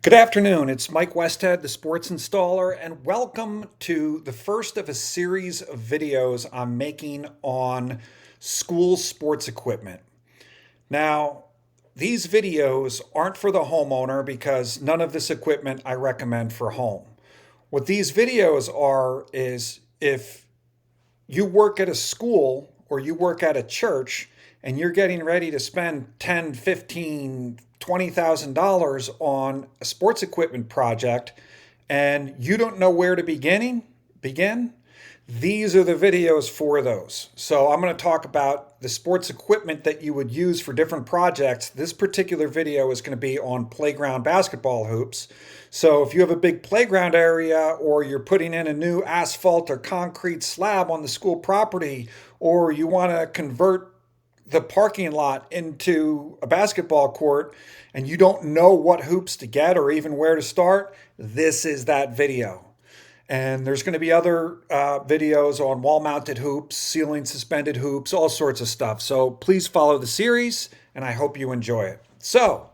Good afternoon. It's Mike Westhead, the sports installer, and welcome to the first of a series of videos I'm making on school sports equipment. Now, these videos aren't for the homeowner because none of this equipment I recommend for home. What these videos are is if you work at a school or you work at a church and you're getting ready to spend 10, 15, $20,000 on a sports equipment project and you don't know where to begin, these are the videos for those. So I'm going to talk about the sports equipment that you would use for different projects. This particular video is going to be on playground basketball hoops. So if you have a big playground area or you're putting in a new asphalt or concrete slab on the school property, or you want to convert the parking lot into a basketball court and you don't know what hoops to get or even where to start, this is that video. And there's going to be other videos on wall-mounted hoops, ceiling suspended hoops, all sorts of stuff. So please follow the series, and I hope you enjoy it. So,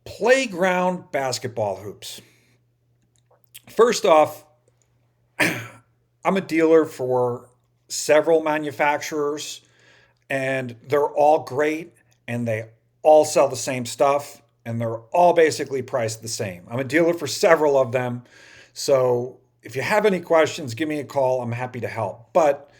playground basketball hoops. First off, I'm a dealer for several manufacturers, and they're all great, and they all sell the same stuff, and they're all basically priced the same. I'm a dealer for several of them, so if you have any questions, give me a call. I'm happy to help. But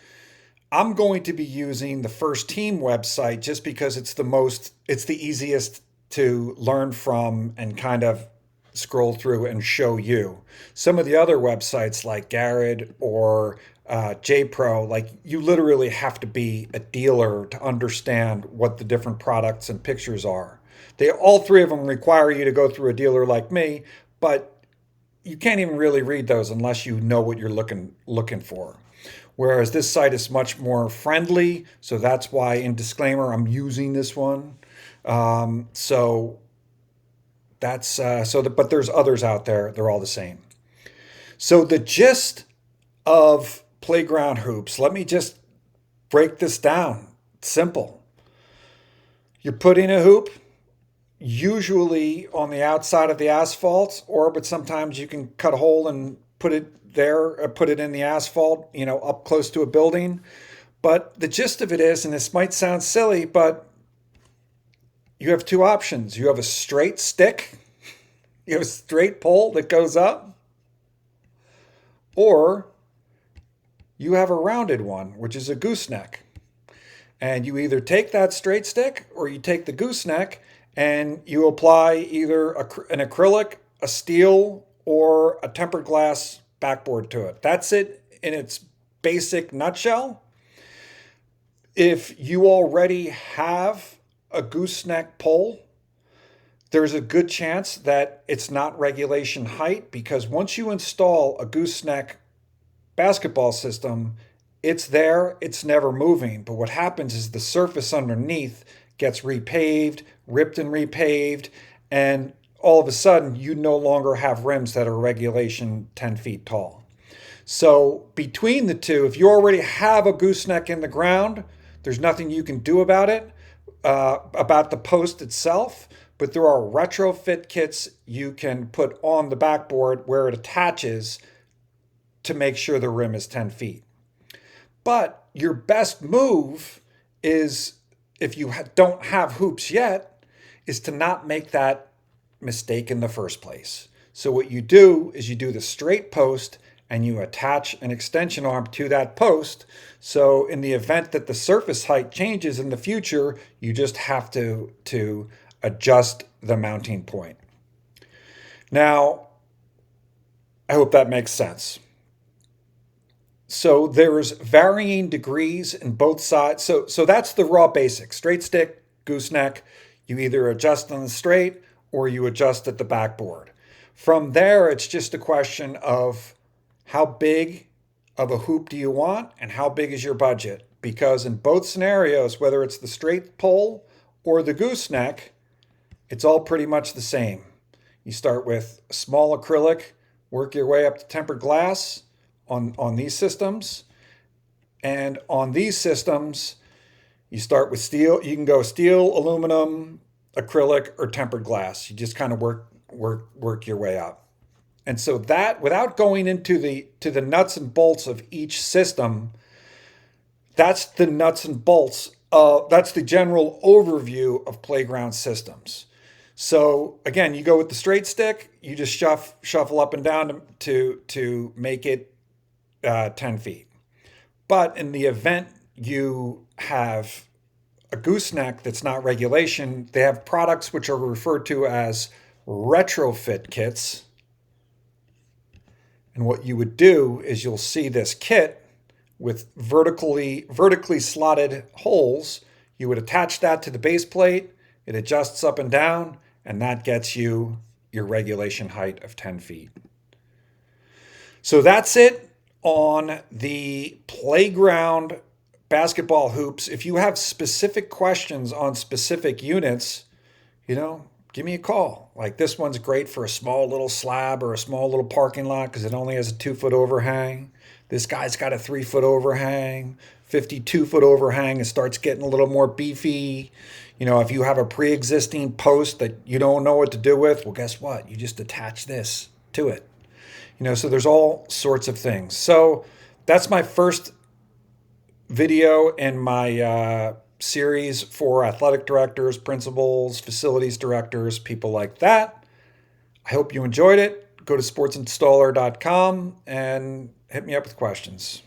I'm going to be using the First Team website just because it's the easiest to learn from and kind of scroll through and show you. Some of the other websites like Garrett or JPro, like you literally have to be a dealer to understand what the different products and pictures are. All three of them require you to go through a dealer like me, but you can't even really read those unless you know what you're looking for. Whereas this site is much more friendly, so that's why in disclaimer I'm using this one. So that's but there's others out there. They're all the same. So the gist of playground hoops. Let me just break this down. It's simple. You're putting a hoop, usually on the outside of the asphalt, but sometimes you can cut a hole and put it there, put it in the asphalt, up close to a building. But the gist of it is, and this might sound silly, but you have two options. You have a straight stick, you have a straight pole that goes up, or you have a rounded one, which is a gooseneck. And you either take that straight stick or you take the gooseneck and you apply either an acrylic, a steel, or a tempered glass backboard to it. That's it in its basic nutshell. If you already have a gooseneck pole, there's a good chance that it's not regulation height, because once you install a gooseneck basketball system, it's there, it's never moving. But what happens is the surface underneath gets repaved, ripped and repaved, and all of a sudden you no longer have rims that are regulation 10 feet tall. So between the two, if you already have a gooseneck in the ground, there's nothing you can do about it, about the post itself, but there are retrofit kits you can put on the backboard where it attaches to make sure the rim is 10 feet. But your best move is, if you don't have hoops yet, is to not make that mistake in the first place. So what you do is you do the straight post and you attach an extension arm to that post. So in the event that the surface height changes in the future, you just have to adjust the mounting point. Now, I hope that makes sense. So there's varying degrees in both sides. So that's the raw basics. Straight stick, gooseneck. You either adjust on the straight or you adjust at the backboard. From there, it's just a question of how big of a hoop do you want and how big is your budget? Because in both scenarios, whether it's the straight pole or the gooseneck, it's all pretty much the same. You start with small acrylic, work your way up to tempered glass on these systems. And on these systems, you start with steel. You can go steel, aluminum, acrylic, or tempered glass. You just kind of work your way up. And so that, without going into the nuts and bolts of each system, that's the nuts and bolts. That's the general overview of playground systems. So again, you go with the straight stick. You just shuffle up and down to make it 10 feet. But in the event you have a gooseneck that's not regulation, they have products which are referred to as retrofit kits. And what you would do is you'll see this kit with vertically slotted holes. You would attach that to the base plate. It adjusts up and down, and that gets you your regulation height of 10 feet. So that's it on the playground basketball hoops. If you have specific questions on specific units, give me a call. Like this one's great for a small little slab or a small little parking lot because it only has a 2-foot overhang. This guy's got a 3-foot overhang, 52-foot overhang. It starts getting a little more beefy. If you have a pre-existing post that you don't know what to do with, well, guess what? You just attach this to it. So there's all sorts of things. So that's my first video in my series for athletic directors, principals, facilities directors, people like that. I hope you enjoyed it. Go to sportsinstaller.com and hit me up with questions.